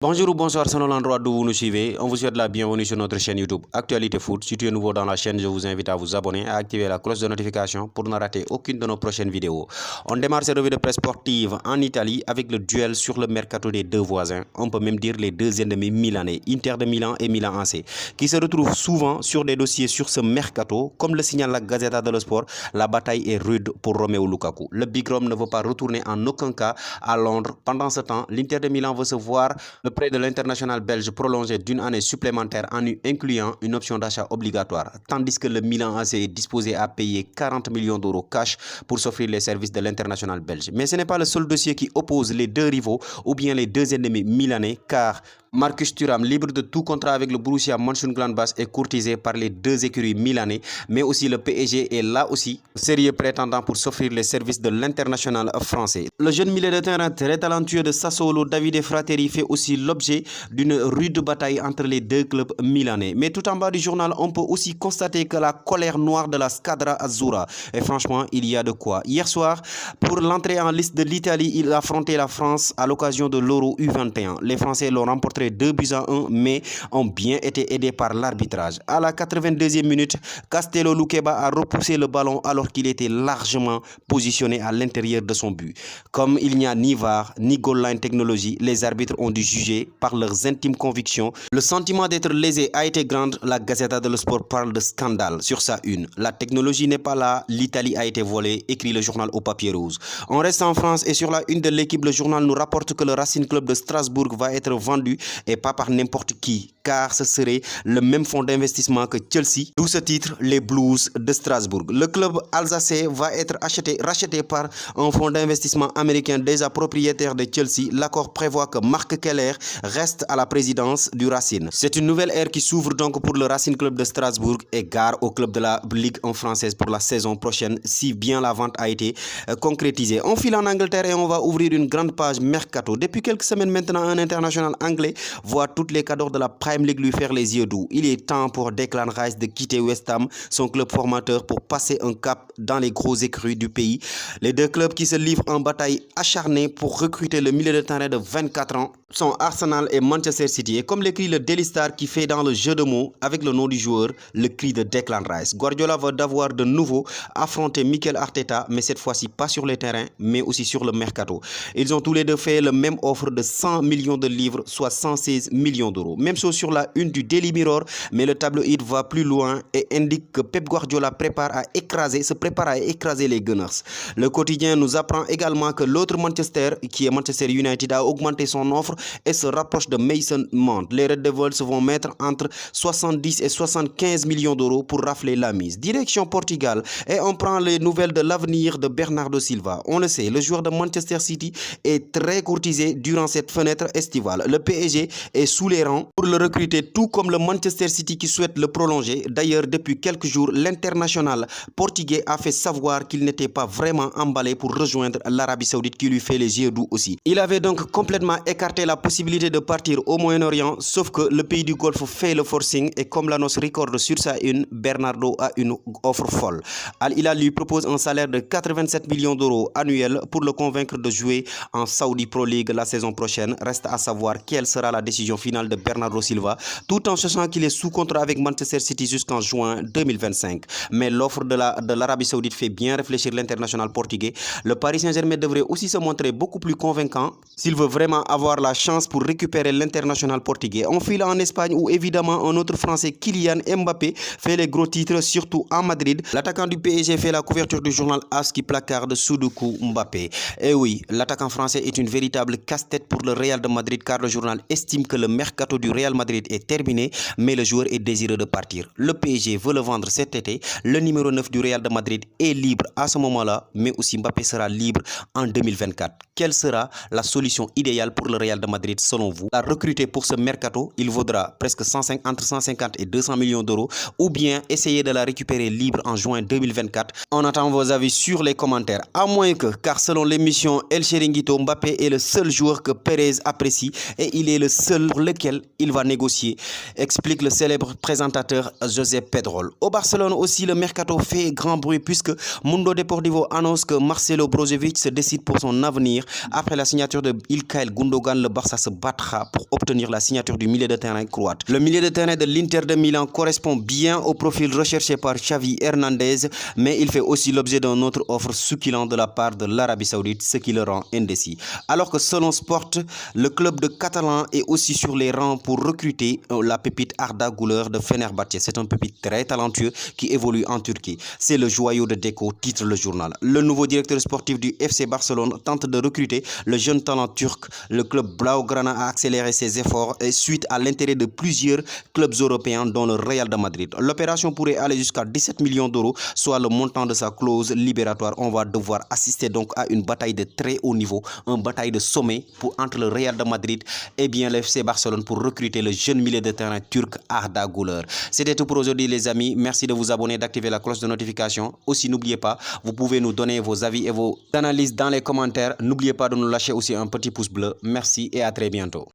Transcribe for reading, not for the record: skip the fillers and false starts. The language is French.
Bonjour ou bonsoir selon l'endroit d'où vous nous suivez. On vous souhaite la bienvenue sur notre chaîne YouTube Actualité Foot. Si tu es nouveau dans la chaîne, je vous invite à vous abonner et à activer la cloche de notification pour ne rater aucune de nos prochaines vidéos. On démarre cette revue de presse sportive en Italie avec le duel sur le mercato des deux voisins. On peut même dire les deux ennemis milanais, Inter de Milan et Milan AC, qui se retrouvent souvent sur des dossiers sur ce mercato. Comme le signale la Gazzetta dello Sport, la bataille est rude pour Romelu Lukaku. Le Big Rom ne veut pas retourner en aucun cas à Londres. Pendant ce temps, l'Inter de Milan veut se voir le prêt de l'international belge prolongé d'une année supplémentaire en incluant une option d'achat obligatoire, tandis que le Milan AC est disposé à payer 40 millions d'euros cash pour s'offrir les services de l'international belge. Mais ce n'est pas le seul dossier qui oppose les deux rivaux ou bien les deux ennemis milanais, car Marcus Thuram, libre de tout contrat avec le Borussia Mönchengladbach, est courtisé par les deux écuries milanais, mais aussi le PSG est là aussi sérieux prétendant pour s'offrir les services de l'international français. Le jeune milieu de terrain très talentueux de Sassuolo, Davide Fratteri, fait aussi l'objet d'une rude bataille entre les deux clubs milanais. Mais tout en bas du journal, on peut aussi constater que la colère noire de la Squadra Azzurra, et franchement, il y a de quoi. Hier soir, pour l'entrée en liste de l'Italie, il affrontait la France à l'occasion de l'Euro U21. Les Français l'ont remporté 2-1, mais ont bien été aidés par l'arbitrage. À la 82e minute, Castello Luqueba a repoussé le ballon alors qu'il était largement positionné à l'intérieur de son but. Comme il n'y a ni VAR ni goal line technologie, les arbitres ont dû juger par leurs intimes convictions. Le sentiment d'être lésé a été grand. La Gazzetta dello Sport parle de scandale sur sa une. La technologie n'est pas là, l'Italie a été volée, écrit le journal au papier rose. On reste en France et sur la une de l'équipe, le journal nous rapporte que le Racing Club de Strasbourg va être vendu et pas par n'importe qui, car ce serait le même fonds d'investissement que Chelsea, d'où ce titre, les Blues de Strasbourg. Le club alsacien va être racheté par un fonds d'investissement américain déjà propriétaire de Chelsea. L'accord prévoit que Marc Keller reste à la présidence du Racing. C'est une nouvelle ère qui s'ouvre donc pour le Racing Club de Strasbourg et gare au club de la Ligue 1 française pour la saison prochaine, si bien la vente a été concrétisée. On file en Angleterre et on va ouvrir une grande page mercato. Depuis quelques semaines maintenant, un international anglais voit toutes les cadors de la Prime League lui faire les yeux doux. Il est temps pour Declan Rice de quitter West Ham, son club formateur, pour passer un cap dans les gros écuries du pays. Les deux clubs qui se livrent en bataille acharnée pour recruter le milieu de terrain de 24 ans sont Arsenal et Manchester City. Et comme l'écrit le Daily Star qui fait dans le jeu de mots avec le nom du joueur le cri de Declan Rice, Guardiola va devoir de nouveau affronter Mikel Arteta, mais cette fois-ci pas sur les terrains mais aussi sur le mercato. Ils ont tous les deux fait la même offre de 100 millions de livres, soit 116 millions d'euros. Même chose sur la une du Daily Mirror, mais le tabloïd va plus loin et indique que Pep Guardiola se prépare à écraser les Gunners. Le quotidien nous apprend également que l'autre Manchester, qui est Manchester United, a augmenté son offre et se rapproche de Mason Mount. Les Red Devils vont mettre entre 70 et 75 millions d'euros pour rafler la mise. Direction Portugal et on prend les nouvelles de l'avenir de Bernardo Silva. On le sait, le joueur de Manchester City est très courtisé durant cette fenêtre estivale. Le PSG est sous les rangs pour le recruter, tout comme le Manchester City qui souhaite le prolonger. D'ailleurs, depuis quelques jours, l'international portugais a fait savoir qu'il n'était pas vraiment emballé pour rejoindre l'Arabie Saoudite qui lui fait les yeux doux aussi. Il avait donc complètement écarté la possibilité de partir au Moyen-Orient, sauf que le pays du Golfe fait le forcing et comme l'annonce recorde sur sa une, Bernardo a une offre folle. Al Hilal lui propose un salaire de 87 millions d'euros annuels pour le convaincre de jouer en Saudi Pro League la saison prochaine. Reste à savoir quelle sera la décision finale de Bernardo Silva, tout en sachant qu'il est sous contrat avec Manchester City jusqu'en juin 2025. Mais l'offre de l'Arabie Saoudite fait bien réfléchir l'international portugais. Le Paris Saint-Germain devrait aussi se montrer beaucoup plus convaincant s'il veut vraiment avoir la chance pour récupérer l'international portugais. On file en Espagne où évidemment un autre Français, Kylian Mbappé, fait les gros titres, surtout en Madrid. L'attaquant du PSG fait la couverture du journal AS qui placarde Sudoku Mbappé. Et oui, l'attaquant français est une véritable casse-tête pour le Real de Madrid car le journal estime que le mercato du Real Madrid est terminé, mais le joueur est désireux de partir. Le PSG veut le vendre cet été. Le numéro 9 du Real de Madrid est libre à ce moment-là, mais aussi Mbappé sera libre en 2024. Quelle sera la solution idéale pour le Real de Madrid selon vous? La recruter pour ce mercato, il vaudra presque entre 150 et 200 millions d'euros, ou bien essayer de la récupérer libre en juin 2024. On attend vos avis sur les commentaires. À moins que, car selon l'émission El Chiringuito, Mbappé est le seul joueur que Pérez apprécie et il est le seul pour lequel il va négocier, explique le célèbre présentateur José Pedrol. Au Barcelone aussi, le mercato fait grand bruit puisque Mundo Deportivo annonce que Marcelo Brozovic se décide pour son avenir après la signature de Ilkay Gundogan. Le Barça se battra pour obtenir la signature du milieu de terrain croate. Le milieu de terrain de l'Inter de Milan correspond bien au profil recherché par Xavi Hernandez, mais il fait aussi l'objet d'une autre offre succulent de la part de l'Arabie Saoudite, ce qui le rend indécis. Alors que selon Sport, le club de Catalan est aussi sur les rangs pour recruter la pépite Arda Güler de Fenerbahçe. C'est un pépite très talentueux qui évolue en Turquie. C'est le joyau de Deco, titre le journal. Le nouveau directeur sportif du FC Barcelone tente de recruter le jeune talent turc. Le club Blaugrana a accéléré ses efforts suite à l'intérêt de plusieurs clubs européens dont le Real de Madrid. L'opération pourrait aller jusqu'à 17 millions d'euros, soit le montant de sa clause libératoire. On va devoir assister donc à une bataille de très haut niveau, une bataille de sommet entre le Real de Madrid et bien le FC Barcelone pour recruter le jeune milieu de terrain turc Arda Güler. C'était tout pour aujourd'hui les amis. Merci de vous abonner, d'activer la cloche de notification. Aussi n'oubliez pas, vous pouvez nous donner vos avis et vos analyses dans les commentaires. N'oubliez pas de nous lâcher aussi un petit pouce bleu. Merci et à très bientôt.